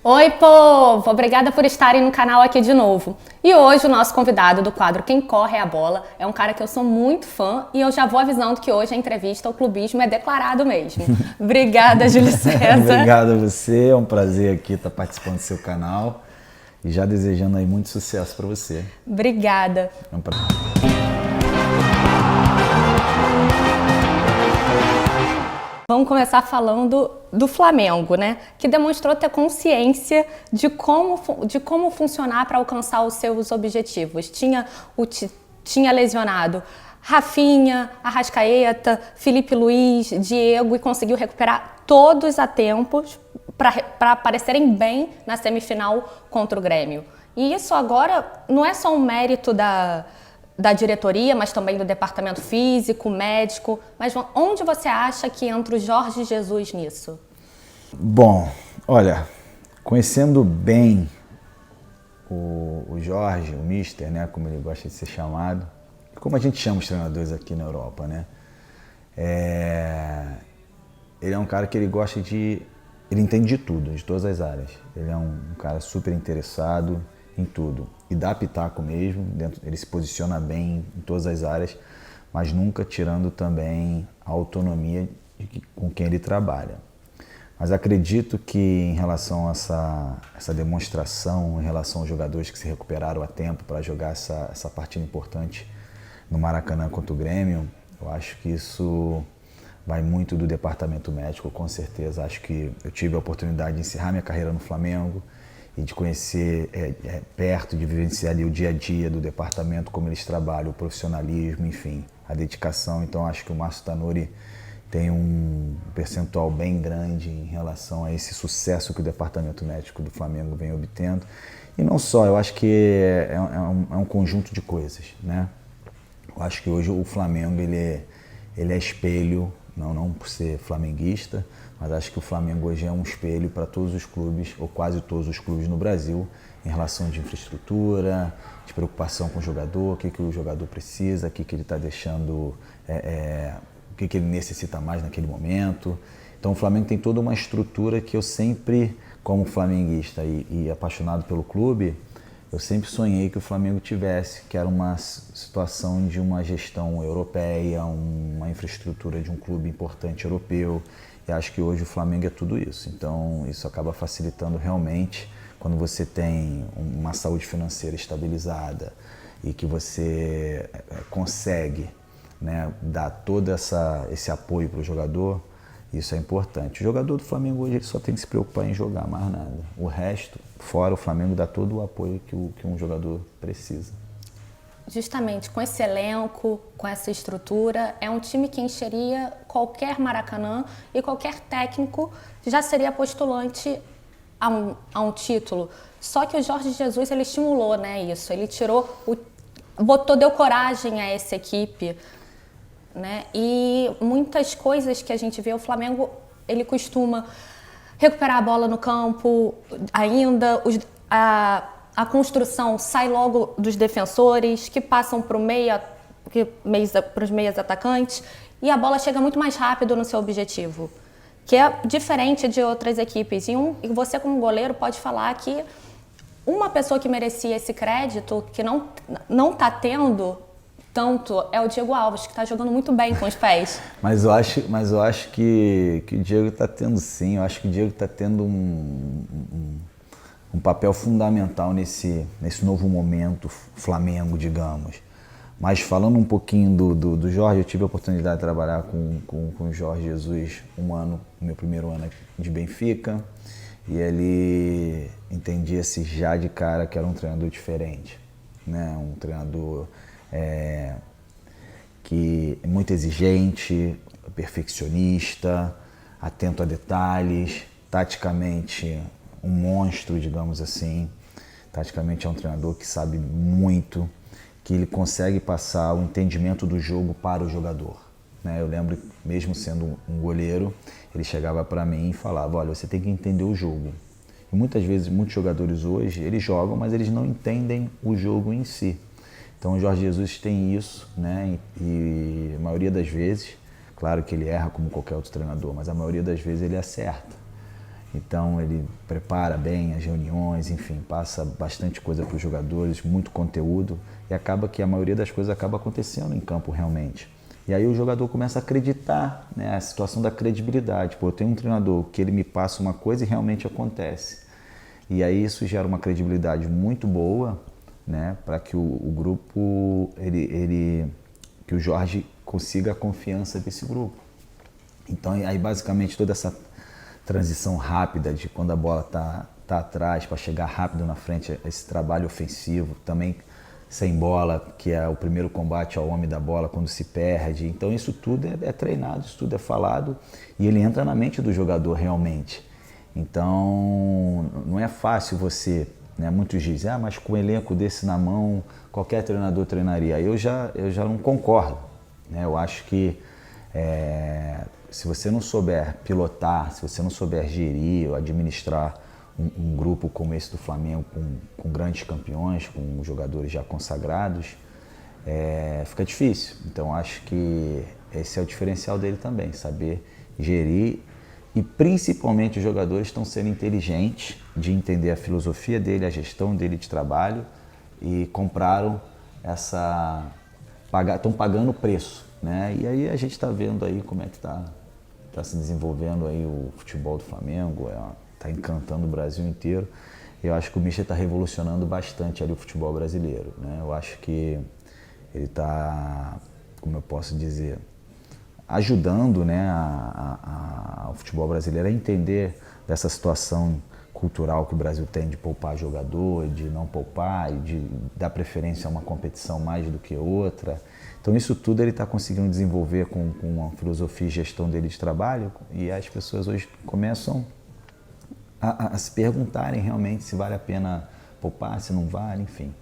Oi, povo! Obrigada por estarem no canal aqui de novo. E hoje o nosso convidado do quadro Quem Corre é a Bola é um cara que eu sou muito fã e eu já vou avisando que hoje a entrevista, o clubismo é declarado mesmo. Obrigada, Júlio César. Obrigado a você, é um prazer aqui estar participando do seu canal e já desejando aí muito sucesso para você. Obrigada. É um prazer. Vamos começar falando do Flamengo, né? Que demonstrou ter consciência de como funcionar para alcançar os seus objetivos. Tinha lesionado Rafinha, Arrascaeta, Felipe Luiz, Diego e conseguiu recuperar todos a tempos para aparecerem bem na semifinal contra o Grêmio. E isso agora não é só um mérito da diretoria, mas também do departamento físico, médico. Mas onde você acha que entra o Jorge Jesus nisso? Bom, olha, conhecendo bem o Jorge, o Mister, né, como ele gosta de ser chamado, como a gente chama os treinadores aqui na Europa, né? Ele é um cara que ele gosta de... Ele entende de tudo, de todas as áreas. Ele é um cara super interessado em tudo. E dá pitaco mesmo, ele se posiciona bem em todas as áreas, mas nunca tirando também a autonomia com quem ele trabalha. Mas acredito que em relação a essa demonstração, em relação aos jogadores que se recuperaram a tempo para jogar essa partida importante no Maracanã contra o Grêmio, eu acho que isso vai muito do departamento médico, com certeza. Acho que eu tive a oportunidade de encerrar minha carreira no Flamengo e de conhecer perto, de vivenciar ali o dia a dia do departamento, como eles trabalham, o profissionalismo, enfim, a dedicação. Então acho que o Márcio Tanuri tem um percentual bem grande em relação a esse sucesso que o departamento médico do Flamengo vem obtendo. E não só, eu acho que é um conjunto de coisas, né? Eu acho que hoje o Flamengo ele é espelho, não por ser flamenguista, mas acho que o Flamengo hoje é um espelho para todos os clubes, ou quase todos os clubes no Brasil, em relação de infraestrutura, de preocupação com o jogador, o que o jogador precisa, o que ele está deixando, o que ele necessita mais naquele momento. Então o Flamengo tem toda uma estrutura que eu sempre, como flamenguista e apaixonado pelo clube, eu sempre sonhei que o Flamengo tivesse, que era uma situação de uma gestão europeia, uma infraestrutura de um clube importante europeu. E acho que hoje o Flamengo é tudo isso. Então isso acaba facilitando realmente quando você tem uma saúde financeira estabilizada e que você consegue, né, dar todo esse apoio para o jogador. Isso é importante. O jogador do Flamengo hoje ele só tem que se preocupar em jogar, mais nada. O resto, fora o Flamengo, dá todo o apoio que um jogador precisa. Justamente com esse elenco, com essa estrutura, é um time que encheria qualquer Maracanã e qualquer técnico já seria postulante a um título. Só que o Jorge Jesus ele estimulou, né, isso. Ele deu coragem a essa equipe. Né? E muitas coisas que a gente vê, o Flamengo ele costuma recuperar a bola no campo ainda, a construção sai logo dos defensores, que passam para os meias atacantes, e a bola chega muito mais rápido no seu objetivo, que é diferente de outras equipes. E você como goleiro pode falar que uma pessoa que merecia esse crédito, que não está tendo tanto, é o Diego Alves, que está jogando muito bem com os pés. Mas eu acho que o Diego está tendo sim, eu acho que o Diego está tendo um papel fundamental nesse novo momento Flamengo, digamos. Mas falando um pouquinho do Jorge, eu tive a oportunidade de trabalhar com o Jorge Jesus no meu primeiro ano de Benfica, e ele entendia-se já de cara que era um treinador diferente, né? Um treinador que é muito exigente, perfeccionista, atento a detalhes, taticamente um monstro, digamos assim. Taticamente é um treinador que sabe muito, que ele consegue passar o entendimento do jogo para o jogador, né? Eu lembro, mesmo sendo um goleiro, ele chegava para mim e falava: olha, você tem que entender o jogo. E muitas vezes, muitos jogadores hoje, eles jogam, mas eles não entendem o jogo em si. Então o Jorge Jesus tem isso, né? E a maioria das vezes, claro que ele erra como qualquer outro treinador, mas a maioria das vezes ele acerta. Então ele prepara bem as reuniões, enfim, passa bastante coisa para os jogadores, muito conteúdo, e acaba que a maioria das coisas acaba acontecendo em campo realmente. E aí o jogador começa a acreditar, né, a situação da credibilidade. Pô, eu tenho um treinador que ele me passa uma coisa e realmente acontece. E aí isso gera uma credibilidade muito boa, né, para que o grupo, que o Jorge consiga a confiança desse grupo. Então aí basicamente toda essa transição rápida de quando a bola tá atrás para chegar rápido na frente, esse trabalho ofensivo, também sem bola, que é o primeiro combate ao homem da bola quando se perde. Então isso tudo é treinado, isso tudo é falado e ele entra na mente do jogador realmente. Então não é fácil você, né, muitos dizem, mas com um elenco desse na mão, qualquer treinador treinaria. Eu já não concordo, né? Eu acho que se você não souber pilotar, se você não souber gerir ou administrar um grupo como esse do Flamengo, com grandes campeões, com jogadores já consagrados, fica difícil. Então acho que esse é o diferencial dele também, saber gerir, e principalmente os jogadores estão sendo inteligentes de entender a filosofia dele, a gestão dele de trabalho, e compraram estão pagando o preço, né? E aí a gente está vendo aí como é que está se desenvolvendo aí o futebol do Flamengo, está encantando o Brasil inteiro. Eu acho que o Michel está revolucionando bastante ali o futebol brasileiro, né? Eu acho que ele está, como eu posso dizer, ajudando, né, o futebol brasileiro a entender dessa situação cultural que o Brasil tem de poupar jogador, de não poupar e de dar preferência a uma competição mais do que outra. Então isso tudo ele está conseguindo desenvolver com uma filosofia e gestão dele de trabalho, e as pessoas hoje começam a se perguntarem realmente se vale a pena poupar, se não vale, enfim.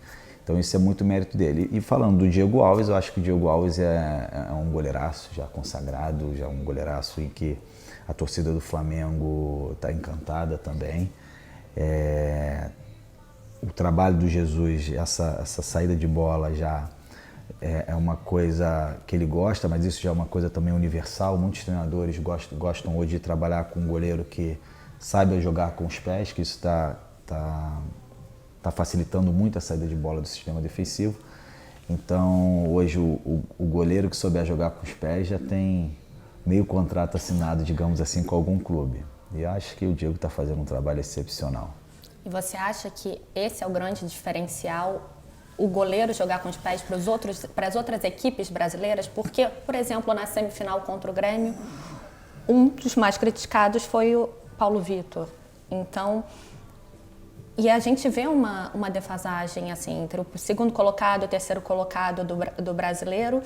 Então isso é muito mérito dele. E falando do Diego Alves, eu acho que o Diego Alves é um goleiraço já consagrado, já um goleiraço em que a torcida do Flamengo está encantada também. O trabalho do Jesus, essa saída de bola já é uma coisa que ele gosta, mas isso já é uma coisa também universal. Muitos treinadores gostam hoje de trabalhar com um goleiro que saiba jogar com os pés, que isso está facilitando muito a saída de bola do sistema defensivo. Então hoje o goleiro que souber jogar com os pés já tem meio contrato assinado, digamos assim, com algum clube. E eu acho que o Diego está fazendo um trabalho excepcional. E você acha que esse é o grande diferencial, o goleiro jogar com os pés para as outras equipes brasileiras? Porque, por exemplo, na semifinal contra o Grêmio, um dos mais criticados foi o Paulo Vitor. Então, e a gente vê uma defasagem assim, entre o segundo colocado e o terceiro colocado do brasileiro,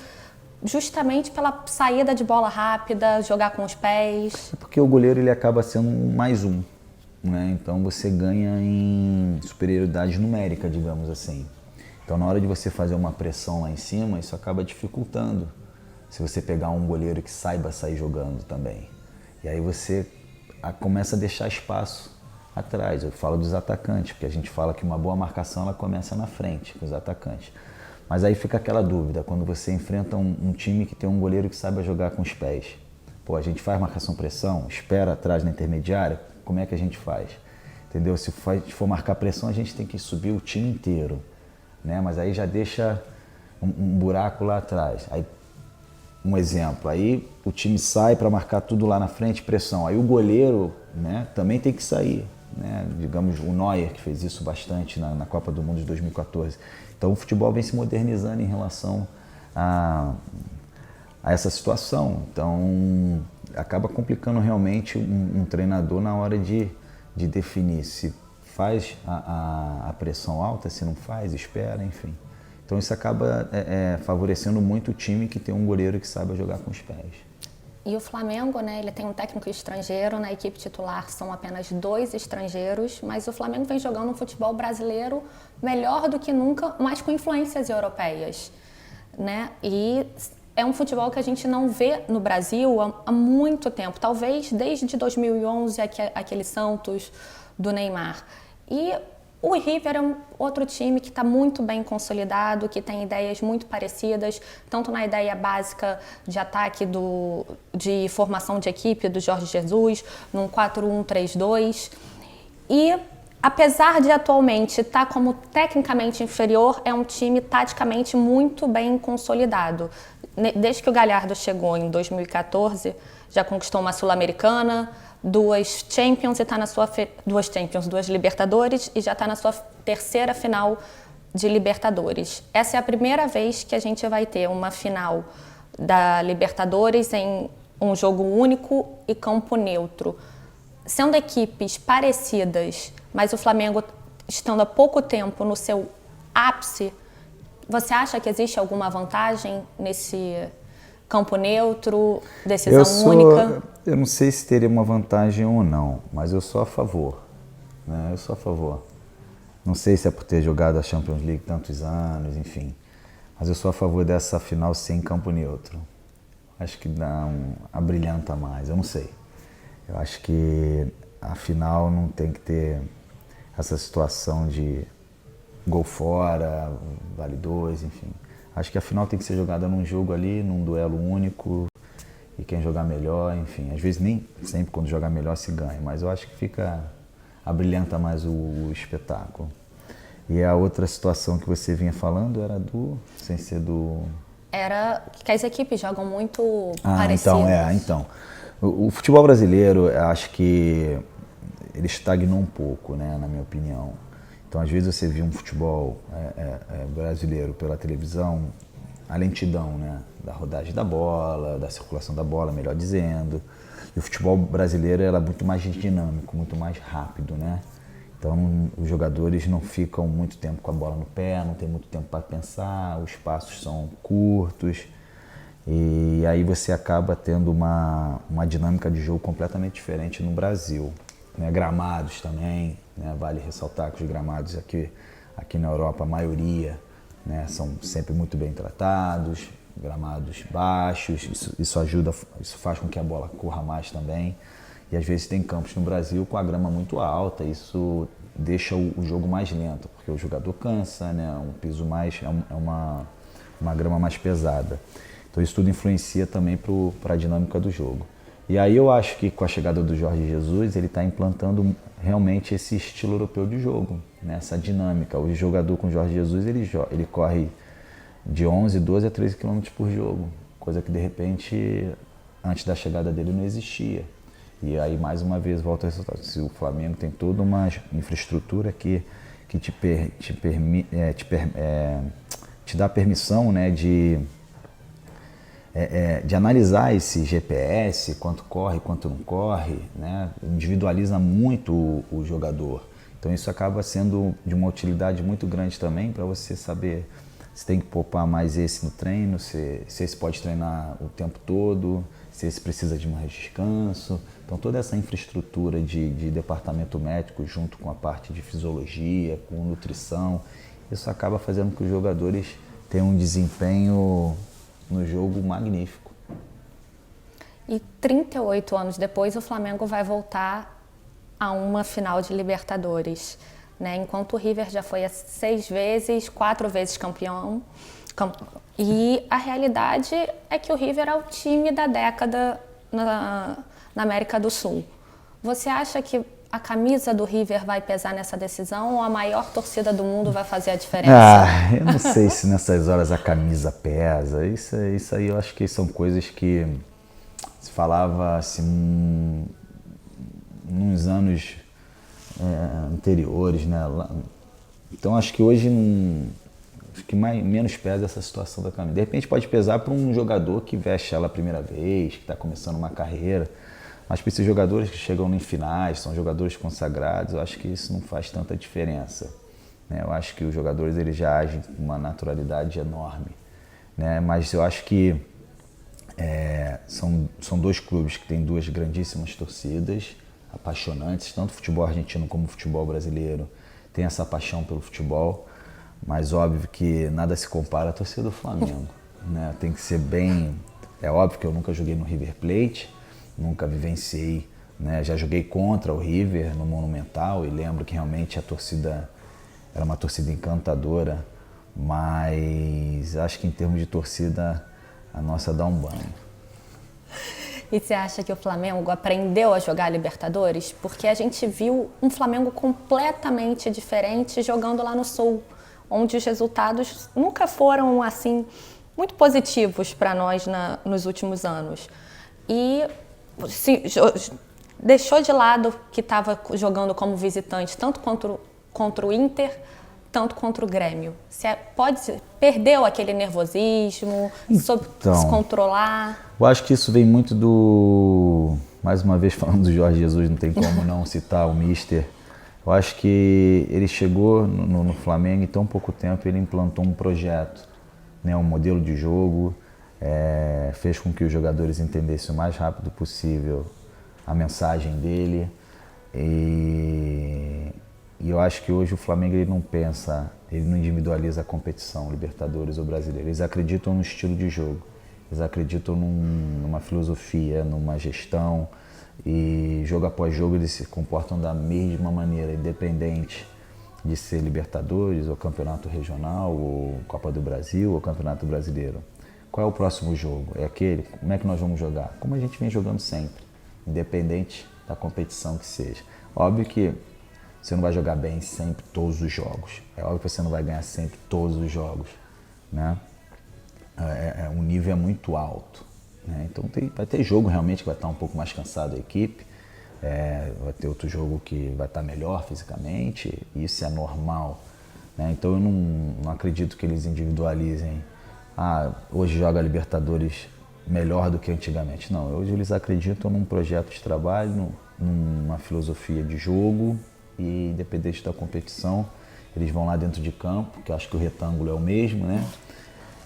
justamente pela saída de bola rápida, jogar com os pés. Porque o goleiro ele acaba sendo mais um, né? Então você ganha em superioridade numérica, digamos assim. Então na hora de você fazer uma pressão lá em cima, isso acaba dificultando. Se você pegar um goleiro que saiba sair jogando também. E aí você começa a deixar espaço atrás. Eu falo dos atacantes, porque a gente fala que uma boa marcação ela começa na frente, com os atacantes. Mas aí fica aquela dúvida, quando você enfrenta um time que tem um goleiro que saiba jogar com os pés. Pô, a gente faz marcação-pressão, espera atrás na intermediária, como é que a gente faz? Entendeu? Se for marcar pressão, a gente tem que subir o time inteiro, né? Mas aí já deixa um buraco lá atrás. Aí, um exemplo, aí o time sai para marcar tudo lá na frente, pressão. Aí o goleiro, né, também tem que sair, né? Digamos, o Neuer, que fez isso bastante na Copa do Mundo de 2014. Então o futebol vem se modernizando em relação a essa situação. Então acaba complicando realmente um treinador na hora de definir se faz a pressão alta, se não faz, espera, enfim. Então isso acaba favorecendo muito o time que tem um goleiro que saiba jogar com os pés. E o Flamengo, né, ele tem um técnico estrangeiro, na equipe titular são apenas 2 estrangeiros, mas o Flamengo vem jogando um futebol brasileiro melhor do que nunca, mas com influências europeias, né? E é um futebol que a gente não vê no Brasil há muito tempo, talvez desde 2011, aquele Santos do Neymar. E O River é um outro time que está muito bem consolidado, que tem ideias muito parecidas, tanto na ideia básica de ataque, de formação de equipe do Jorge Jesus, num 4-1-3-2. E, apesar de atualmente estar como tecnicamente inferior, é um time taticamente muito bem consolidado. Desde que o Galhardo chegou em 2014, já conquistou uma Sul-Americana, duas Champions e tá na sua duas Libertadores e já está na sua terceira final de Libertadores. Essa é a primeira vez que a gente vai ter uma final da Libertadores em um jogo único e campo neutro. Sendo equipes parecidas, mas o Flamengo estando há pouco tempo no seu ápice, você acha que existe alguma vantagem nesse campo neutro, decisão única? Eu não sei se teria uma vantagem ou não, mas eu sou a favor. Né? Eu sou a favor. Não sei se é por ter jogado a Champions League tantos anos, enfim. Mas eu sou a favor dessa final sem campo neutro. Acho que abrilhanta mais, eu não sei. Eu acho que a final não tem que ter essa situação de gol fora, vale 2, enfim. Acho que a final tem que ser jogada num jogo ali, num duelo único, e quem jogar melhor, enfim. Às vezes nem sempre quando jogar melhor se ganha, mas eu acho que abrilhanta mais o espetáculo. E a outra situação que você vinha falando era sem ser do... Era que as equipes jogam muito parecidas. Então. O futebol brasileiro, eu acho que ele estagnou um pouco, né, na minha opinião. Então, às vezes você vê um futebol brasileiro pela televisão, a lentidão, né, da rodagem da bola, da circulação da bola, melhor dizendo. E o futebol brasileiro é muito mais dinâmico, muito mais rápido, né? Então, os jogadores não ficam muito tempo com a bola no pé, não tem muito tempo para pensar, os passos são curtos. E aí você acaba tendo uma dinâmica de jogo completamente diferente no Brasil. Né? Gramados também, né? Vale ressaltar que os gramados aqui na Europa, a maioria, né, são sempre muito bem tratados, gramados baixos, isso faz com que a bola corra mais também. E às vezes tem campos no Brasil com a grama muito alta, isso deixa o jogo mais lento, porque o jogador cansa, né? Um piso mais, uma grama mais pesada. Então isso tudo influencia também para a dinâmica do jogo. E aí eu acho que com a chegada do Jorge Jesus, ele está implantando realmente esse estilo europeu de jogo, né? Essa dinâmica. O jogador com o Jorge Jesus, ele corre de 11, 12 a 13 km por jogo, coisa que de repente, antes da chegada dele, não existia. E aí, mais uma vez, volta ao resultado. Se o Flamengo tem toda uma infraestrutura que te dá permissão, né, de analisar esse GPS, quanto corre, quanto não corre, né, individualiza muito o jogador. Então isso acaba sendo de uma utilidade muito grande também para você saber se tem que poupar mais esse no treino, se esse pode treinar o tempo todo, se esse precisa de mais descanso. Então toda essa infraestrutura de departamento médico junto com a parte de fisiologia, com nutrição, isso acaba fazendo com que os jogadores tenham um desempenho no jogo magnífico. E 38 anos depois o Flamengo vai voltar a uma final de Libertadores, né? Enquanto o River já foi 6 vezes, 4 vezes campeão. E a realidade é que o River é o time da década na América do Sul. Você acha que a camisa do River vai pesar nessa decisão ou a maior torcida do mundo vai fazer a diferença? Eu não sei se nessas horas a camisa pesa. Isso aí eu acho que são coisas que se falava assim nos anos anteriores, né? Então acho que hoje acho que menos pesa essa situação da camisa. De repente pode pesar para um jogador que veste ela a primeira vez, que está começando uma carreira. Mas para esses jogadores que chegam em finais, são jogadores consagrados, eu acho que isso não faz tanta diferença. Né? Eu acho que os jogadores eles já agem com uma naturalidade enorme. Né? Mas eu acho que são 2 clubes que têm 2 grandíssimas torcidas, apaixonantes, tanto o futebol argentino como o futebol brasileiro. Tem essa paixão pelo futebol, mas óbvio que nada se compara à torcida do Flamengo. Né? Tem que ser bem... É óbvio que eu nunca joguei no River Plate, nunca vivenciei, né? Já joguei contra o River no Monumental e lembro que realmente a torcida era uma torcida encantadora, mas acho que em termos de torcida a nossa dá um banho. E você acha que o Flamengo aprendeu a jogar Libertadores? Porque a gente viu um Flamengo completamente diferente jogando lá no Sul, onde os resultados nunca foram assim muito positivos para nós nos últimos anos. E deixou de lado que estava jogando como visitante, tanto contra o Inter, tanto contra o Grêmio. Perdeu aquele nervosismo, soube se controlar? Eu acho que isso vem muito mais uma vez falando do Jorge Jesus, não tem como não citar o Mister. Eu acho que ele chegou no Flamengo e em tão pouco tempo ele implantou um projeto, né, um modelo de jogo, fez com que os jogadores entendessem o mais rápido possível a mensagem dele. E eu acho que hoje o Flamengo ele não individualiza a competição, Libertadores ou Brasileiro. Eles acreditam no estilo de jogo, eles acreditam numa filosofia, numa gestão, e jogo após jogo eles se comportam da mesma maneira, independente de ser Libertadores ou Campeonato Regional ou Copa do Brasil ou Campeonato Brasileiro. Qual é o próximo jogo? É aquele? Como é que nós vamos jogar? Como a gente vem jogando sempre, independente da competição que seja. Óbvio que você não vai jogar bem sempre todos os jogos. É óbvio que você não vai ganhar sempre todos os jogos, né? O nível é muito alto, né? Então vai ter jogo realmente que vai estar um pouco mais cansado a equipe, vai ter outro jogo que vai estar melhor fisicamente, isso é normal, né? Então eu não acredito que eles individualizem, hoje joga Libertadores melhor do que antigamente. Não, hoje eles acreditam num projeto de trabalho, numa filosofia de jogo, e independente da competição, eles vão lá dentro de campo, que eu acho que o retângulo é o mesmo, né?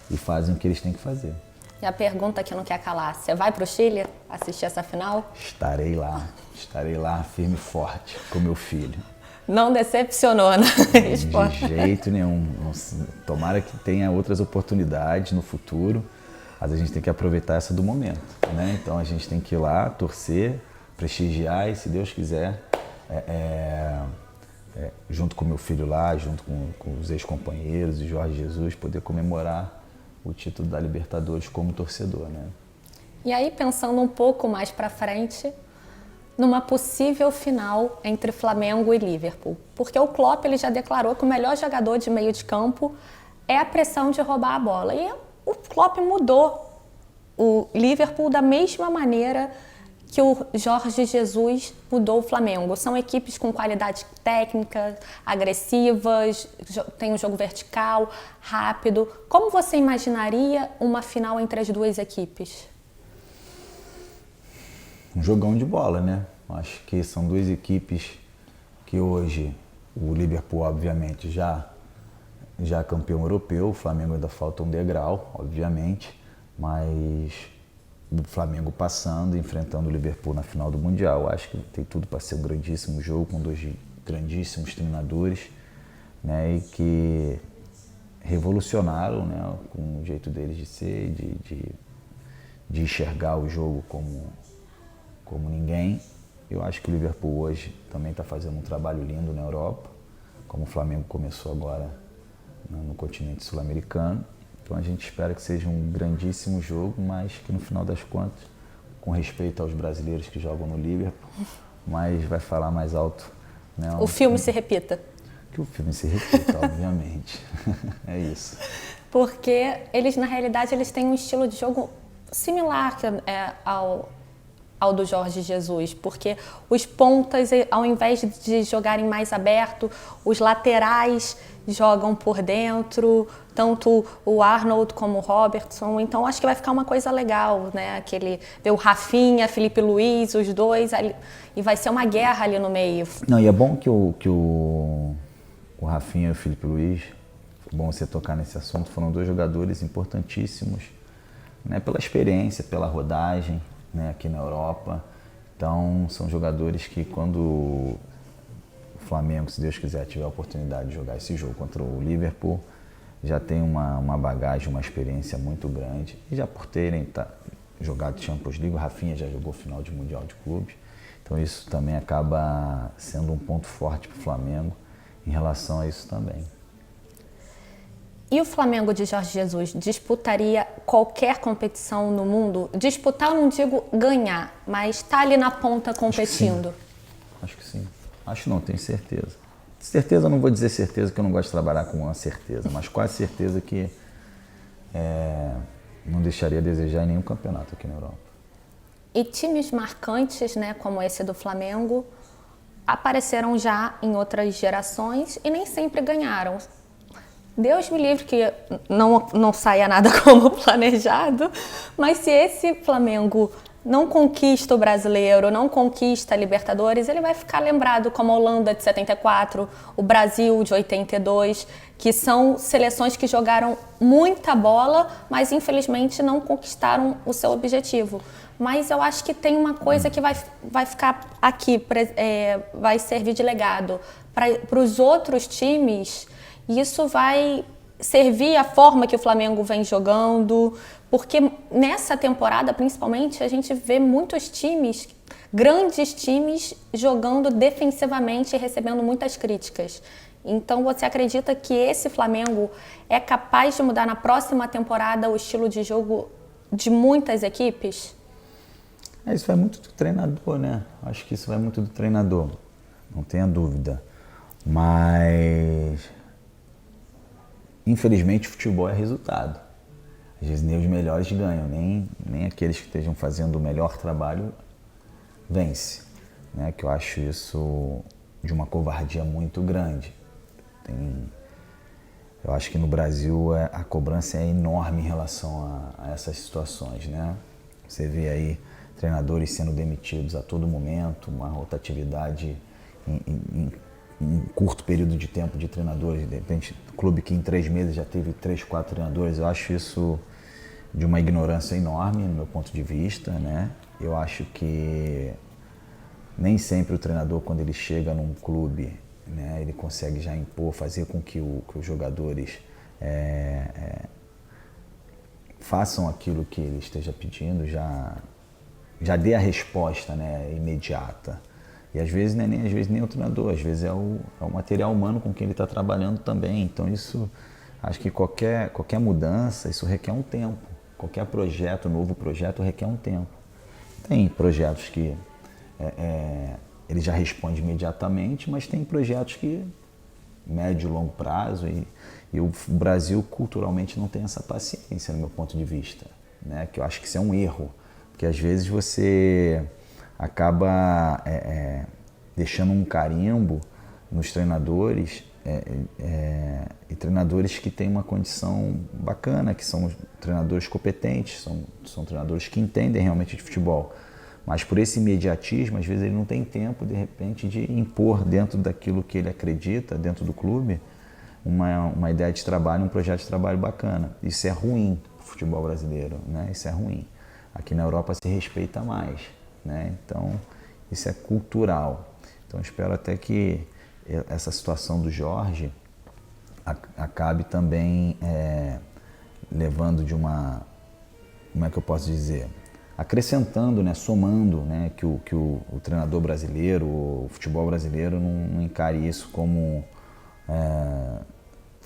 E fazem o que eles têm que fazer. E a pergunta que não quer calar, você vai para o Chile assistir essa final? Estarei lá firme e forte com meu filho. Não decepcionou, né? De jeito nenhum. Tomara que tenha outras oportunidades no futuro, mas a gente tem que aproveitar essa do momento, né? Então a gente tem que ir lá, torcer, prestigiar e, se Deus quiser, junto com meu filho lá, junto com os ex-companheiros e Jorge Jesus, poder comemorar o título da Libertadores como torcedor, né? E aí, pensando um pouco mais para frente, numa possível final entre Flamengo e Liverpool, porque o Klopp ele já declarou que o melhor jogador de meio de campo é a pressão de roubar a bola. E o Klopp mudou o Liverpool da mesma maneira que o Jorge Jesus mudou o Flamengo. São equipes com qualidade técnica, agressivas, tem um jogo vertical, rápido. Como você imaginaria uma final entre as duas equipes? Um jogão de bola, né? Acho que são duas equipes que hoje, o Liverpool obviamente já é campeão europeu, o Flamengo ainda falta um degrau, obviamente, mas o Flamengo passando, enfrentando o Liverpool na final do Mundial. Acho que tem tudo para ser um grandíssimo jogo, com dois grandíssimos treinadores, né, e que revolucionaram, né, com o jeito deles de ser, de enxergar o jogo como ninguém. Eu acho que o Liverpool hoje também está fazendo um trabalho lindo na Europa, como o Flamengo começou agora, né, no continente sul-americano. Então a gente espera que seja um grandíssimo jogo, mas que no final das contas, com respeito aos brasileiros que jogam no Liverpool, mas vai falar mais alto, né? O filme se repita. Que o filme se repita, obviamente. É isso. Porque eles, na realidade, eles têm um estilo de jogo similar ao do Jorge Jesus, porque os pontas, ao invés de jogarem mais aberto, os laterais jogam por dentro, tanto o Arnold como o Robertson. Então acho que vai ficar uma coisa legal, né? Ver o Rafinha, Felipe Luiz, os dois ali, e vai ser uma guerra ali no meio. Não, e é bom que o Rafinha e o Felipe Luiz, bom você tocar nesse assunto, foram dois jogadores importantíssimos, né? Pela experiência, pela rodagem, né, aqui na Europa. Então são jogadores que, quando o Flamengo, se Deus quiser, tiver a oportunidade de jogar esse jogo contra o Liverpool, já tem uma bagagem, uma experiência muito grande. E já por terem jogado Champions League, o Rafinha já jogou final de Mundial de Clubes. Então isso também acaba sendo um ponto forte para o Flamengo. em relação a isso também. E o Flamengo de Jorge Jesus disputaria qualquer competição no mundo? Disputar, eu não digo ganhar, mas estar ali na ponta competindo. Acho que sim. Acho não, tenho certeza. Certeza, eu não vou dizer certeza, que eu não gosto de trabalhar com uma certeza, mas quase certeza que não deixaria a desejar em nenhum campeonato aqui na Europa. E times marcantes, né, como esse do Flamengo, apareceram já em outras gerações e nem sempre ganharam. Deus me livre que não saia nada como planejado, mas se esse Flamengo não conquista o Brasileiro, não conquista a Libertadores, ele vai ficar lembrado como a Holanda de 74, o Brasil de 82, que são seleções que jogaram muita bola, mas infelizmente não conquistaram o seu objetivo. Mas eu acho que tem uma coisa que vai ficar aqui, vai servir de legado para os outros times. E isso vai servir a forma que o Flamengo vem jogando, porque nessa temporada, principalmente, a gente vê muitos times, grandes times, jogando defensivamente e recebendo muitas críticas. Então, você acredita que esse Flamengo é capaz de mudar na próxima temporada o estilo de jogo de muitas equipes? Isso vai muito do treinador, né? Acho que isso vai muito do treinador, não tenha dúvida. Mas infelizmente, o futebol é resultado. Às vezes nem os melhores ganham, nem aqueles que estejam fazendo o melhor trabalho vence. Né? Que eu acho isso de uma covardia muito grande. Eu acho que no Brasil a cobrança é enorme em relação a essas situações. Né? Você vê aí treinadores sendo demitidos a todo momento, uma rotatividade em um curto período de tempo de treinadores, de repente, clube que em 3 meses já teve 3, 4 treinadores. Eu acho isso de uma ignorância enorme, no meu ponto de vista, né? Eu acho que nem sempre o treinador, quando ele chega num clube, né, ele consegue já impor, fazer com que os jogadores façam aquilo que ele esteja pedindo, já dê a resposta, né, imediata. E às vezes não é nem o treinador, às vezes é o material humano com quem ele está trabalhando também. Então isso, acho que qualquer mudança, isso requer um tempo. Qualquer projeto, novo projeto, requer um tempo. Tem projetos que ele já responde imediatamente, mas tem projetos que médio e longo prazo. E o Brasil culturalmente não tem essa paciência, no meu ponto de vista. Né? Que eu acho que isso é um erro, porque às vezes você acaba deixando um carimbo nos treinadores e treinadores que têm uma condição bacana, que são treinadores competentes, são treinadores que entendem realmente de futebol. Mas por esse imediatismo, às vezes ele não tem tempo, de repente, de impor dentro daquilo que ele acredita, dentro do clube, uma ideia de trabalho, um projeto de trabalho bacana. Isso é ruim para o futebol brasileiro, né? Isso é ruim. Aqui na Europa se respeita mais. Né? Então, isso é cultural. Então, espero até que essa situação do Jorge acabe também levando de uma, como é que eu posso dizer, acrescentando, né, somando, né, que o treinador brasileiro, o futebol brasileiro não encare isso como,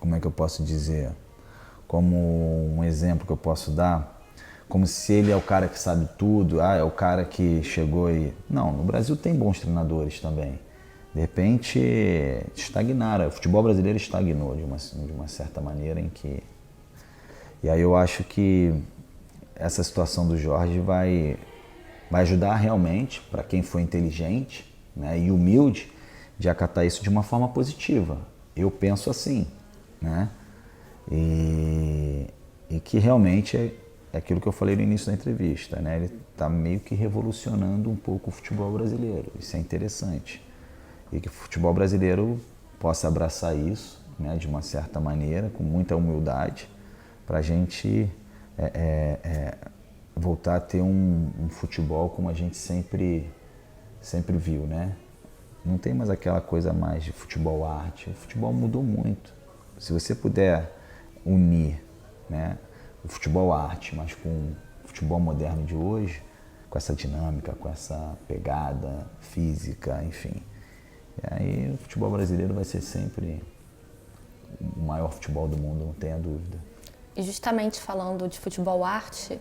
como é que eu posso dizer, como um exemplo que eu posso dar, como se ele é o cara que sabe tudo, é o cara que chegou e... Não, no Brasil tem bons treinadores também. De repente, estagnaram. O futebol brasileiro estagnou de uma certa maneira em que... E aí eu acho que essa situação do Jorge vai ajudar realmente, para quem for inteligente, né, e humilde, de acatar isso de uma forma positiva. Eu penso assim, né? E que realmente é aquilo que eu falei no início da entrevista, né? Ele está meio que revolucionando um pouco o futebol brasileiro. Isso é interessante. E que o futebol brasileiro possa abraçar isso, né, de uma certa maneira, com muita humildade, para a gente voltar a ter um futebol como a gente sempre viu, né? Não tem mais aquela coisa mais de futebol arte. O futebol mudou muito. Se você puder unir, né, o futebol arte, mas com o futebol moderno de hoje, com essa dinâmica, com essa pegada física, enfim, E aí o futebol brasileiro vai ser sempre o maior futebol do mundo, não tenha dúvida. E justamente falando de futebol arte,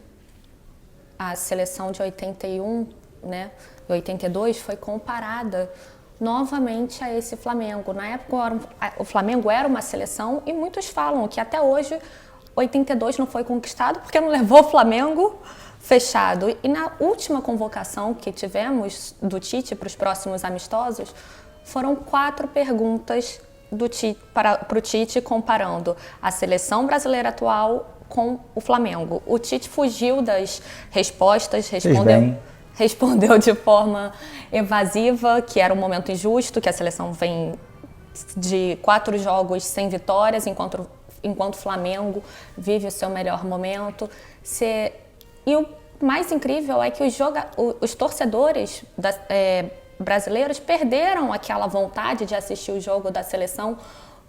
a seleção de 81, né, e 82 foi comparada novamente a esse Flamengo. Na época o Flamengo era uma seleção e muitos falam que até hoje 82 não foi conquistado porque não levou o Flamengo fechado. E na última convocação que tivemos do Tite para os próximos amistosos, foram 4 perguntas para o Tite comparando a seleção brasileira atual com o Flamengo. O Tite fugiu das respostas, respondeu de forma evasiva, que era um momento injusto, que a seleção vem de 4 jogos sem vitórias, enquanto o Flamengo vive o seu melhor momento. E o mais incrível é que os torcedores brasileiros perderam aquela vontade de assistir o jogo da seleção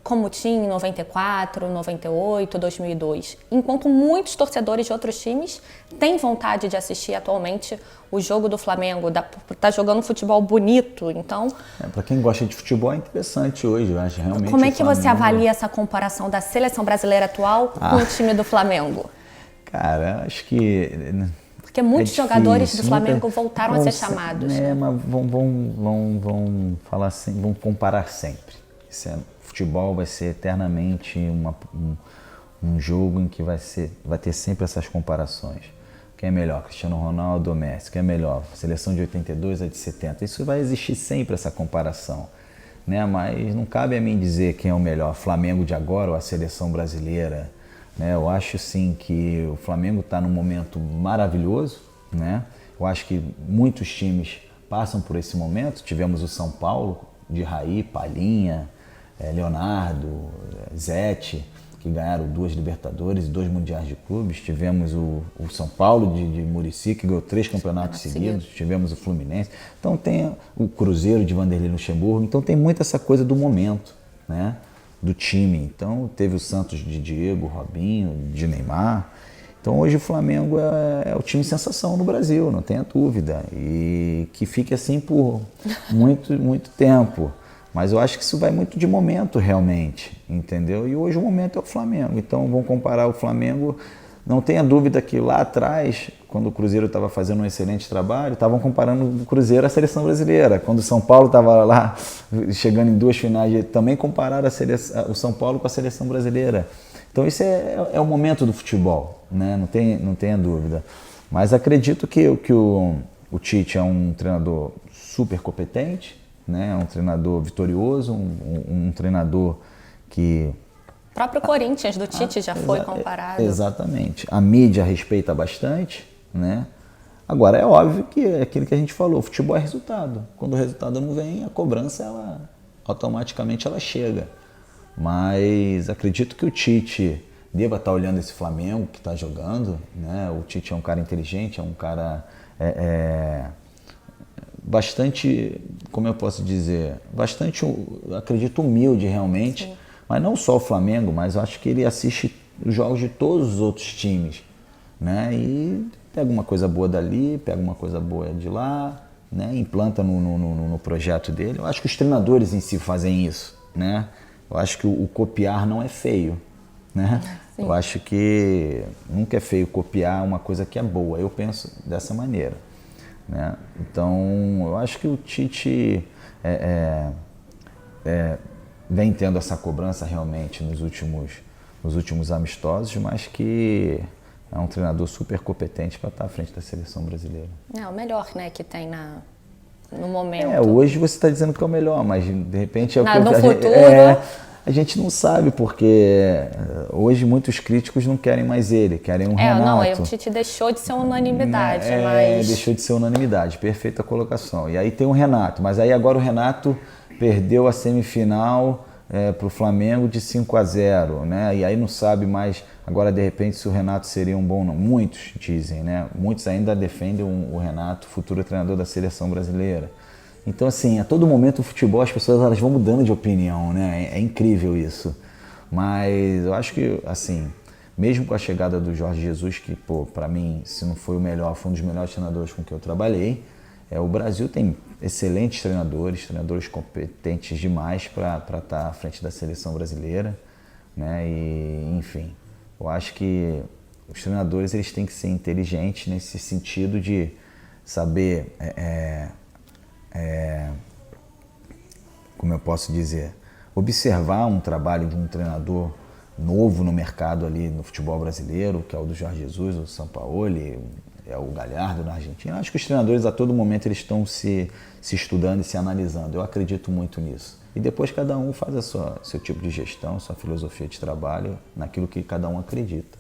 como tinha em 94, 98, 2002. Enquanto muitos torcedores de outros times têm vontade de assistir atualmente o jogo do Flamengo, tá jogando um futebol bonito, então... Para quem gosta de futebol é interessante hoje, eu acho realmente. Como é que você avalia essa comparação da seleção brasileira atual com o time do Flamengo? Cara, acho que... Porque muitos jogadores do Flamengo voltaram a ser chamados. Mas vão falar assim, vão comparar sempre. Futebol vai ser eternamente um jogo em que vai ter sempre essas comparações. Quem é melhor, Cristiano Ronaldo ou Messi? Quem é melhor, seleção de 82 ou de 70? Isso vai existir sempre, essa comparação, né? Mas não cabe a mim dizer quem é o melhor, Flamengo de agora ou a seleção brasileira, né? Eu acho sim que o Flamengo está num momento maravilhoso, né? Eu acho que muitos times passam por esse momento. Tivemos o São Paulo de Raí, Palhinha, Leonardo, Zete, que ganharam 2 Libertadores e 2 Mundiais de Clubes. Tivemos o São Paulo de Muricy, que ganhou 3 campeonatos seguidos. Tivemos o Fluminense. Então tem o Cruzeiro de Vanderlei Luxemburgo. Então tem muito essa coisa do momento, né? Do time. Então teve o Santos de Diego, Robinho, de Neymar. Então hoje o Flamengo é o time sensação no Brasil, não tenha dúvida. E que fique assim por muito tempo. Mas eu acho que isso vai muito de momento realmente, entendeu? E hoje o momento é o Flamengo. Então vamos comparar o Flamengo. Não tenha dúvida que lá atrás, quando o Cruzeiro estava fazendo um excelente trabalho, estavam comparando o Cruzeiro à seleção brasileira. Quando o São Paulo estava lá chegando em 2 finais, também compararam o São Paulo com a seleção brasileira. Então isso é o momento do futebol, né? Não tenha dúvida. Mas acredito que o Tite é um treinador super competente, né? Um treinador vitorioso, um treinador que... O próprio Corinthians do Tite já foi comparado. Exatamente. A mídia respeita bastante, né? Agora, é óbvio que é aquilo que a gente falou, futebol é resultado. Quando o resultado não vem, a cobrança, automaticamente ela chega. Mas acredito que o Tite deva estar olhando esse Flamengo que está jogando, né? O Tite é um cara inteligente, é um cara bastante, como eu posso dizer, bastante, acredito, humilde realmente. Sim. Mas não só o Flamengo, mas eu acho que ele assiste os jogos de todos os outros times, né? E pega uma coisa boa dali, pega uma coisa boa de lá, né? Implanta no projeto dele. Eu acho que os treinadores em si fazem isso, né? Eu acho que o copiar não é feio, né? Sim. Eu acho que nunca é feio copiar uma coisa que é boa. Eu penso dessa maneira, né? Então, eu acho que o Tite vem tendo essa cobrança realmente nos últimos amistosos, mas que é um treinador super competente para estar à frente da seleção brasileira. É o melhor, né, que tem no momento. Hoje você está dizendo que é o melhor, mas de repente no futuro... A gente não sabe, porque hoje muitos críticos não querem mais ele, querem um Renato. Não, o Tite deixou de ser unanimidade, mas... Deixou de ser unanimidade, perfeita colocação. E aí tem o Renato, mas aí agora o Renato perdeu a semifinal para o Flamengo de 5-0, né? E aí não sabe mais, agora de repente, se o Renato seria um bom... Não. Muitos dizem, né? Muitos ainda defendem o Renato, futuro treinador da seleção brasileira. Então, assim, a todo momento o futebol, as pessoas elas vão mudando de opinião, né? É incrível isso. Mas eu acho que, assim, mesmo com a chegada do Jorge Jesus, que, para mim, se não foi o melhor, foi um dos melhores treinadores com que eu trabalhei, O Brasil tem excelentes treinadores competentes demais para estar à frente da seleção brasileira, né? E, enfim, eu acho que os treinadores eles têm que ser inteligentes nesse sentido de saber, como eu posso dizer, observar um trabalho de um treinador novo no mercado ali no futebol brasileiro, que é o do Jorge Jesus, o Sampaoli, o Galhardo na Argentina. Acho que os treinadores a todo momento eles estão se estudando e se analisando. Eu acredito muito nisso. E depois cada um faz seu tipo de gestão, sua filosofia de trabalho, naquilo que cada um acredita.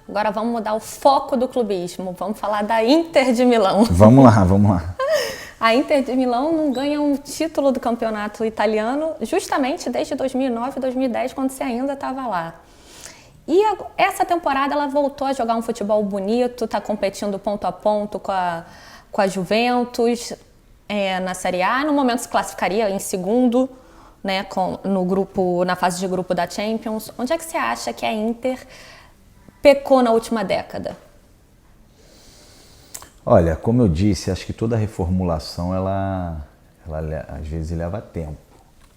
Agora vamos mudar o foco do clubismo. Vamos falar da Inter de Milão. Vamos lá. A Inter de Milão não ganha um título do campeonato italiano justamente desde 2009 e 2010, quando você ainda estava lá. E essa temporada ela voltou a jogar um futebol bonito, está competindo ponto a ponto com a Juventus na Série A. No momento se classificaria em segundo, né, na fase de grupo da Champions. Onde é que você acha que a Inter pecou na última década? Olha, como eu disse, acho que toda reformulação ela às vezes leva tempo,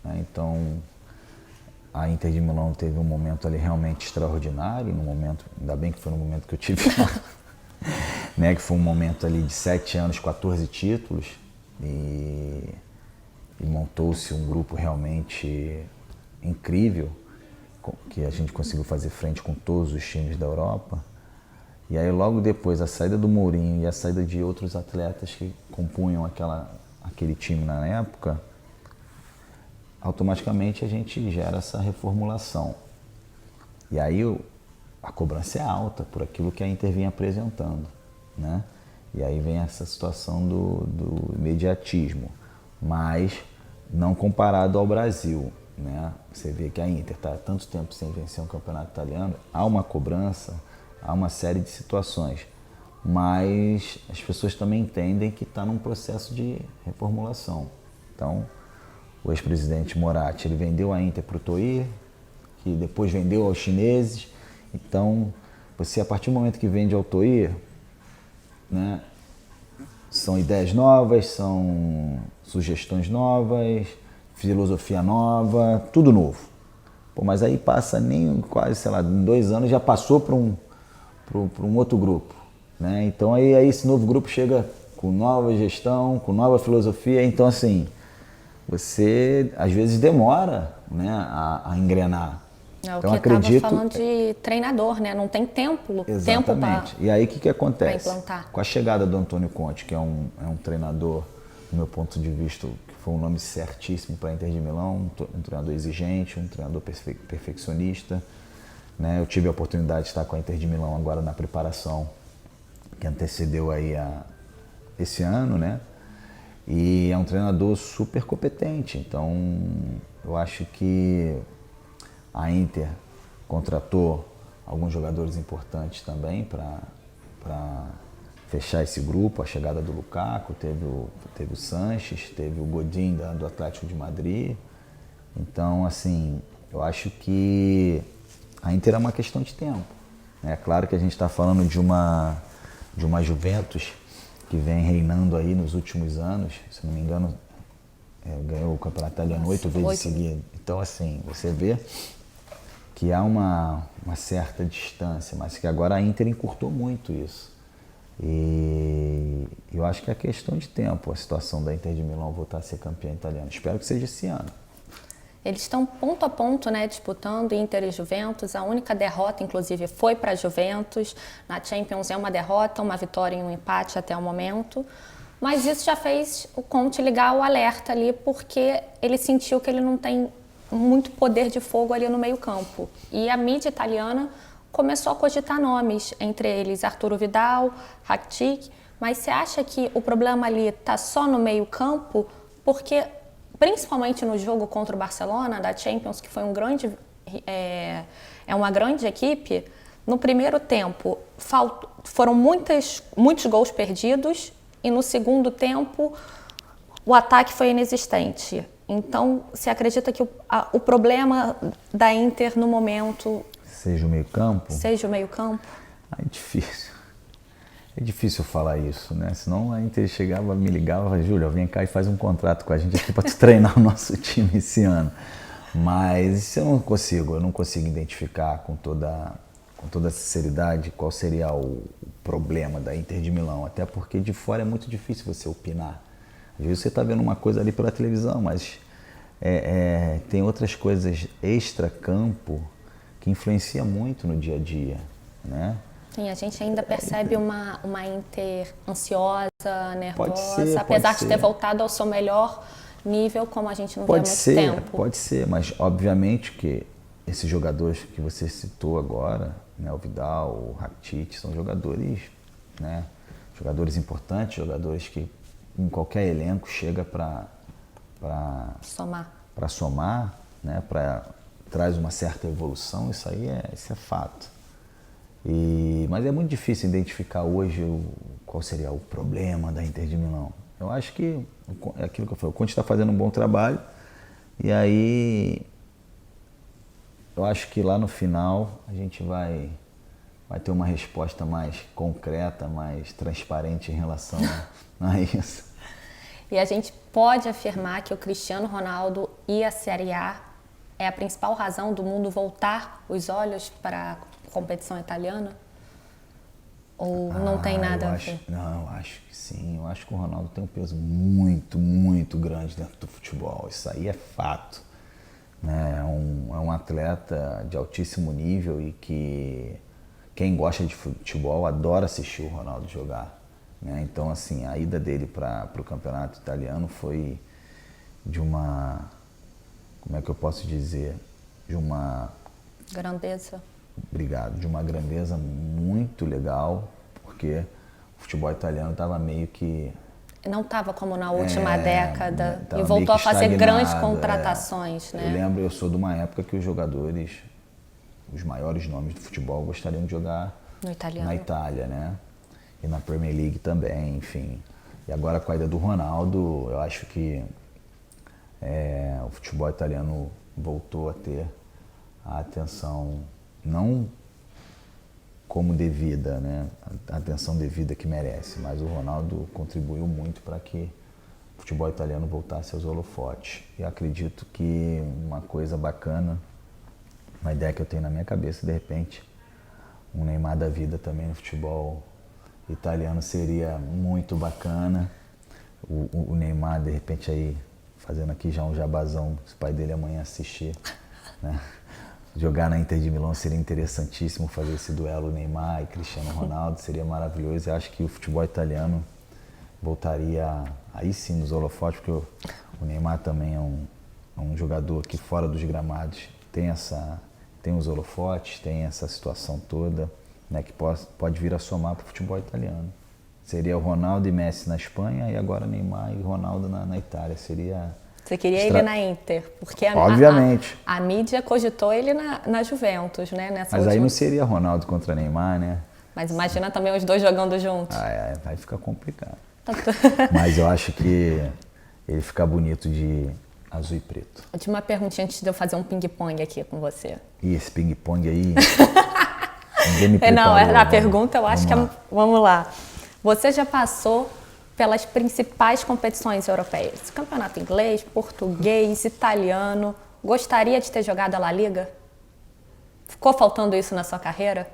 né? Então a Inter de Milão teve um momento ali realmente extraordinário, ainda bem que foi no momento que eu tive lá, né? Que foi um momento ali de 7 anos, 14 títulos e montou-se um grupo realmente incrível, que a gente conseguiu fazer frente com todos os times da Europa. E aí logo depois a saída do Mourinho e a saída de outros atletas que compunham aquele time na época, automaticamente a gente gera essa reformulação. E aí a cobrança é alta por aquilo que a Inter vinha apresentando, né? E aí vem essa situação do imediatismo, mas não comparado ao Brasil, né? Você vê que a Inter está há tanto tempo sem vencer um campeonato italiano, há uma cobrança, há uma série de situações, mas as pessoas também entendem que está num processo de reformulação. Então, o ex-presidente Moratti, ele vendeu a Inter para o Toir, que depois vendeu aos chineses. Então, você a partir do momento que vende ao Toir, né, são ideias novas, são sugestões novas, filosofia nova, tudo novo. Pô, mas aí passa nem quase, sei lá, em 2 anos já passou para um outro grupo, né? Então aí esse novo grupo chega com nova gestão, com nova filosofia. Então assim, você às vezes demora, né, a engrenar. É o então, que acredito... estava falando de treinador, né? Não tem tempo. Exatamente. E aí o que acontece? Implantar. Com a chegada do Antônio Conte, que é um treinador, do meu ponto de vista, que foi um nome certíssimo para a Inter de Milão, um treinador exigente, um treinador perfeccionista, né? Eu tive a oportunidade de estar com a Inter de Milão agora na preparação que antecedeu aí esse ano, né? E é um treinador super competente. Então, eu acho que a Inter contratou alguns jogadores importantes também para fechar esse grupo. A chegada do Lukaku, teve o Sanches, teve o Godin do Atlético de Madrid. Então, assim, eu acho que a Inter é uma questão de tempo. É claro que a gente está falando de uma Juventus que vem reinando aí nos últimos anos. Se não me engano, ganhou o campeonato italiano 8 vezes seguidas. Então, assim, você vê que há uma certa distância, mas que agora a Inter encurtou muito isso. E eu acho que é questão de tempo a situação da Inter de Milão voltar a ser campeã italiana. Espero que seja esse ano. Eles estão ponto a ponto, né, disputando Inter e Juventus. A única derrota, inclusive, foi para a Juventus. Na Champions é uma derrota, uma vitória e um empate até o momento. Mas isso já fez o Conte ligar o alerta ali, porque ele sentiu que ele não tem muito poder de fogo ali no meio-campo. E a mídia italiana começou a cogitar nomes, entre eles Arturo Vidal, Rakitic. Mas você acha que o problema ali está só no meio-campo? Porque, principalmente no jogo contra o Barcelona, da Champions, que foi uma grande equipe, no primeiro tempo foram muitos gols perdidos e no segundo tempo o ataque foi inexistente. Então, você acredita que o problema da Inter no momento... Seja o meio-campo? Seja o meio-campo? É difícil. É difícil falar isso, né? Senão a Inter chegava, me ligava e falava, Júlio, vem cá e faz um contrato com a gente aqui para tu treinar o nosso time esse ano. Mas isso eu não consigo identificar com toda sinceridade qual seria o problema da Inter de Milão. Até porque de fora é muito difícil você opinar. Às vezes você está vendo uma coisa ali pela televisão, mas tem outras coisas extra-campo que influenciam muito no dia a dia, né? Sim, a gente ainda percebe uma Inter ansiosa, nervosa, Pode apesar de ser. ter voltado ao seu melhor nível, como a gente não vê há muito tempo. Pode ser, mas obviamente que esses jogadores que você citou agora, né, o Vidal, o Rakitic, são jogadores, né, jogadores importantes, jogadores que em qualquer elenco chega para somar, né, traz uma certa evolução, isso é fato. Mas é muito difícil identificar hoje qual seria o problema da Inter de Milão. Eu acho que é aquilo que eu falei, o Conte está fazendo um bom trabalho e aí eu acho que lá no final a gente vai ter uma resposta mais concreta, mais transparente em relação a isso. E a gente pode afirmar que o Cristiano Ronaldo e a Série A é a principal razão do mundo voltar os olhos para a competição italiana? Ou não tem nada a ver? Não, eu acho que sim. Eu acho que o Ronaldo tem um peso muito, muito grande dentro do futebol. Isso aí é fato. Né? É um atleta de altíssimo nível e que quem gosta de futebol adora assistir o Ronaldo jogar. Né? Então, assim, a ida dele para o campeonato italiano foi de uma... Como é que eu posso dizer? De uma... Grandeza. Obrigado. De uma grandeza muito legal, porque o futebol italiano estava meio que... Não estava como na última década e voltou voltou a fazer grandes estagnado, contratações, né? Eu lembro, eu sou de uma época que os jogadores, os maiores nomes do futebol, gostariam de jogar na Itália, né? E na Premier League também, enfim. E agora com a ida do Ronaldo, eu acho que o futebol italiano voltou a ter a atenção, não como devida, né? A atenção devida que merece, mas o Ronaldo contribuiu muito para que o futebol italiano voltasse aos holofotes. E acredito que uma coisa bacana, uma ideia que eu tenho na minha cabeça, de repente, um Neymar da vida também no futebol italiano seria muito bacana. O Neymar, de repente, aí fazendo aqui já um jabazão, se o pai dele amanhã assistir, né? Jogar na Inter de Milão seria interessantíssimo, fazer esse duelo Neymar e Cristiano Ronaldo, seria maravilhoso. Eu acho que o futebol italiano voltaria aí sim nos holofotes, porque o Neymar também é um jogador que fora dos gramados tem os holofotes, tem essa situação toda, né, que pode vir a somar para o futebol italiano. Seria o Ronaldo e Messi na Espanha e agora Neymar e Ronaldo na Itália. Você queria ele na Inter, porque obviamente. A mídia cogitou ele na Juventus, né? Mas aí não seria Ronaldo contra Neymar, né? Mas imagina também os dois jogando juntos. Vai ficar complicado. Mas eu acho que ele fica bonito de azul e preto. Última perguntinha antes de eu fazer um ping-pong aqui com você. E esse ping-pong aí... ninguém me preparou. Não, a pergunta eu acho que é... Vamos lá. Você já passou pelas principais competições europeias? Campeonato inglês, português, italiano. Gostaria de ter jogado a La Liga? Ficou faltando isso na sua carreira?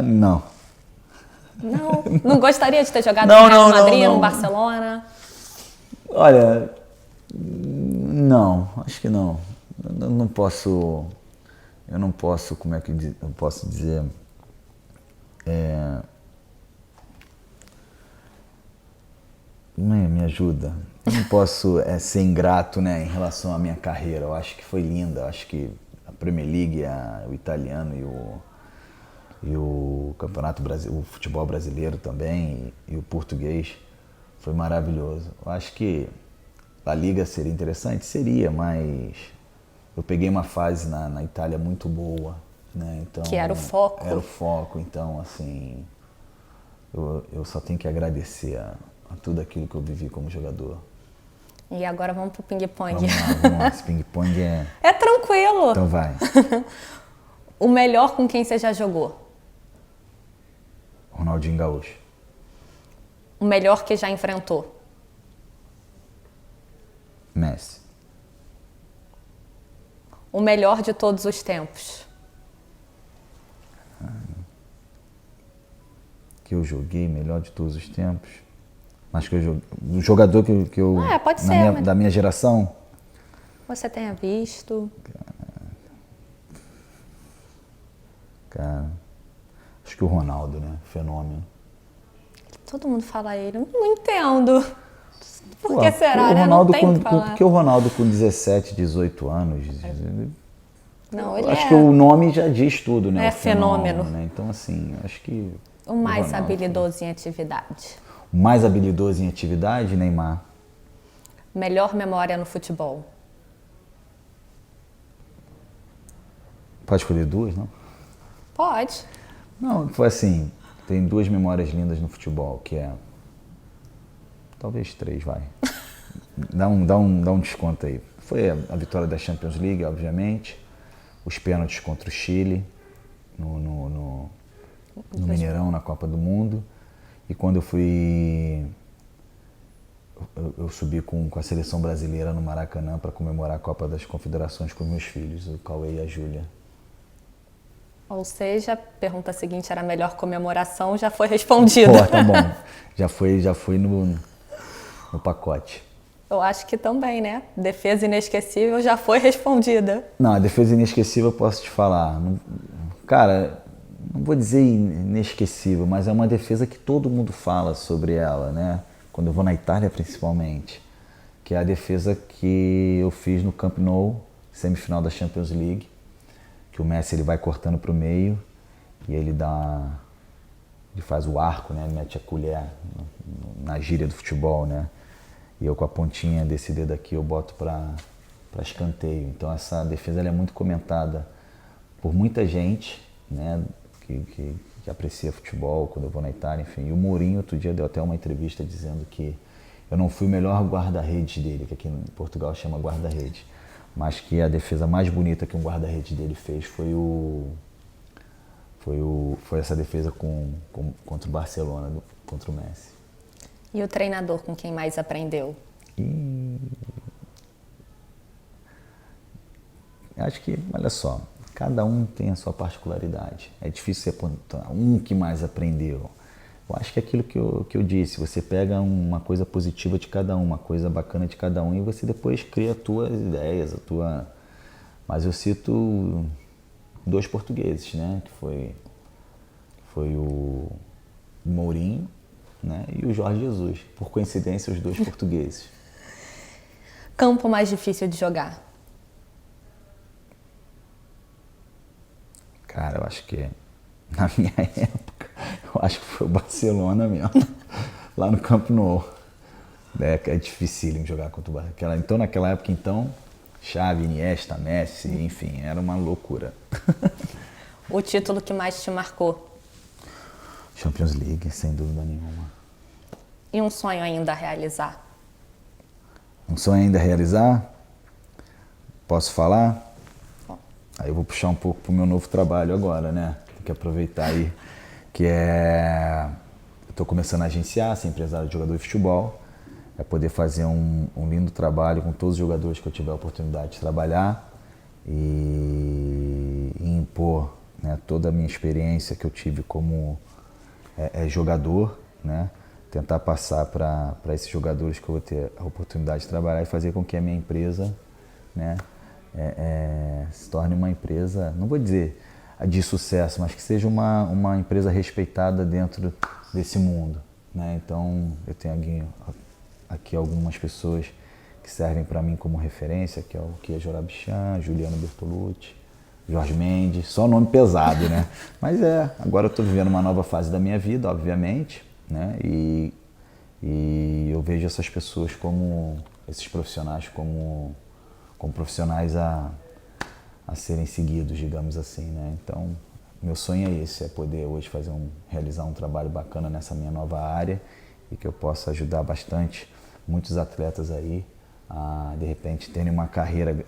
Não. Não? Não gostaria de ter jogado no Real Madrid, no Barcelona? Olha, não, acho que não. Eu não posso, como é que eu posso dizer? Me ajuda. Eu não posso ser ingrato, né, em relação à minha carreira. Eu acho que foi linda. Eu acho que a Premier League, o italiano e o Campeonato Brasileiro, o futebol brasileiro também e o português foi maravilhoso. Eu acho que a Liga seria interessante? Seria, mas eu peguei uma fase na Itália muito boa, né? Então, que era o foco. Era o foco, então assim, eu só tenho que agradecer a tudo aquilo que eu vivi como jogador. E agora vamos pro ping-pong. Vamos lá. Esse ping-pong é tranquilo. Então vai. O melhor com quem você já jogou? Ronaldinho Gaúcho. O melhor que já enfrentou? Messi. O melhor de todos os tempos? Que eu joguei, melhor de todos os tempos. Mas que eu joguei. O jogador que eu. Pode ser. Da minha geração. Você tenha visto. Cara. Acho que o Ronaldo, né? Fenômeno. Todo mundo fala ele. Eu não entendo. Por que Pô, será, o né? Ronaldo Não tem o que falar. porque o Ronaldo com 17, 18 anos. Não, ele Acho que o nome já diz tudo, né? É o fenômeno. Né? Então, assim, acho que. O mais Ronaldo, habilidoso em atividade? O mais habilidoso em atividade, Neymar. Melhor memória no futebol? Pode escolher duas, não? Pode. Não, foi assim. Tem duas memórias lindas no futebol, que é. Talvez três, vai. Dá um desconto aí. Foi a vitória da Champions League, obviamente. Os pênaltis contra o Chile no Mineirão, na Copa do Mundo. E quando eu fui. Eu subi com a seleção brasileira no Maracanã para comemorar a Copa das Confederações com meus filhos, o Cauê e a Júlia. Ou seja, a pergunta seguinte era a melhor comemoração, já foi respondida. Pô, tá bom. Já foi no pacote. Eu acho que também, né? Defesa inesquecível já foi respondida. Não, a defesa inesquecível eu posso te falar. Cara, não vou dizer inesquecível, mas é uma defesa que todo mundo fala sobre ela, né? Quando eu vou na Itália, principalmente. Que é a defesa que eu fiz no Camp Nou, semifinal da Champions League. Que o Messi ele vai cortando para o meio e ele faz o arco, né? Ele mete a colher na gíria do futebol, né? E eu com a pontinha desse dedo aqui eu boto para escanteio. Então essa defesa ela é muito comentada por muita gente, né? Que aprecia futebol quando eu vou na Itália, enfim. E o Mourinho outro dia deu até uma entrevista dizendo que eu não fui o melhor guarda-redes dele, que aqui em Portugal chama guarda-redes. Mas que a defesa mais bonita que um guarda-redes dele fez foi essa defesa contra o Barcelona, contra o Messi. E o treinador com quem mais aprendeu? Acho que, olha só, cada um tem a sua particularidade. É difícil você apontar um que mais aprendeu. Eu acho que é aquilo que eu disse, você pega uma coisa positiva de cada um, uma coisa bacana de cada um e você depois cria as tuas ideias, Mas eu cito dois portugueses, né? Que foi o Mourinho, né? E o Jorge Jesus. Por coincidência, os dois portugueses. Campo mais difícil de jogar? Cara, eu acho que na minha época, eu acho que foi o Barcelona mesmo, lá no Camp Nou. É dificílimo jogar contra o Barcelona. Então, naquela época, Xavi, Iniesta, Messi, enfim, era uma loucura. O título que mais te marcou? Champions League, sem dúvida nenhuma. E um sonho ainda a realizar? Um sonho ainda a realizar? Posso falar? Aí eu vou puxar um pouco pro meu novo trabalho agora, né? Tem que aproveitar aí, que é... Eu tô começando a agenciar, ser empresário de jogador de futebol, é poder fazer um lindo trabalho com todos os jogadores que eu tiver a oportunidade de trabalhar e impor, né, toda a minha experiência que eu tive como jogador, né? Tentar passar para esses jogadores que eu vou ter a oportunidade de trabalhar e fazer com que a minha empresa, né, se torne uma empresa, não vou dizer de sucesso, mas que seja uma empresa respeitada dentro desse mundo, né? Então eu tenho aqui algumas pessoas que servem para mim como referência, que é o Kia Jorabichan, Juliano Bertolucci, Jorge Mendes, só nome pesado, né? Mas agora eu estou vivendo uma nova fase da minha vida, obviamente, né? E eu vejo essas pessoas esses profissionais como profissionais a serem seguidos, digamos assim, né? Então, meu sonho é esse, é poder hoje realizar um trabalho bacana nessa minha nova área e que eu possa ajudar bastante muitos atletas aí a, de repente, terem uma carreira,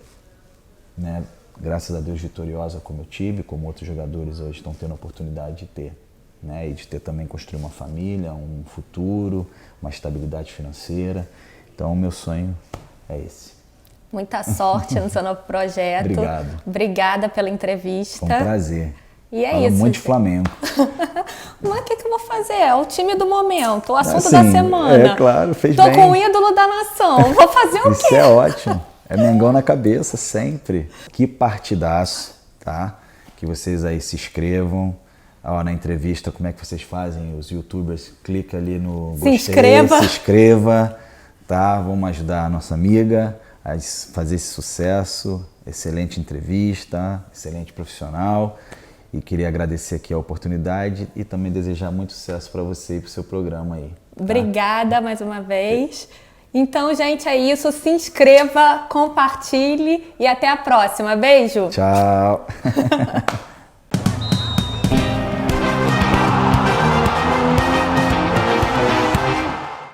né, graças a Deus, vitoriosa como eu tive, como outros jogadores hoje estão tendo a oportunidade de ter. né? E de ter também construir uma família, um futuro, uma estabilidade financeira. Então, o meu sonho é esse. Muita sorte no seu novo projeto. Obrigado. Obrigada pela entrevista. Foi um prazer. E é Falo isso. muito de Flamengo. Mas o que eu vou fazer? É o time do momento, o assunto Assim, da semana. É claro, fez Tô bem. com o ídolo da nação. Vou fazer o quê? Isso é ótimo. É Mengão na cabeça, sempre. Que partidaço, tá? Que vocês aí se inscrevam. Ó, na entrevista, como é que vocês fazem? Os youtubers, clica ali no gostei, se inscreva, tá? Vamos ajudar a nossa amiga a fazer esse sucesso. Excelente entrevista, excelente profissional. E queria agradecer aqui a oportunidade e também desejar muito sucesso para você e para o seu programa aí. Tá? Obrigada mais uma vez. Então, gente, é isso. Se inscreva, compartilhe e até a próxima. Beijo! Tchau!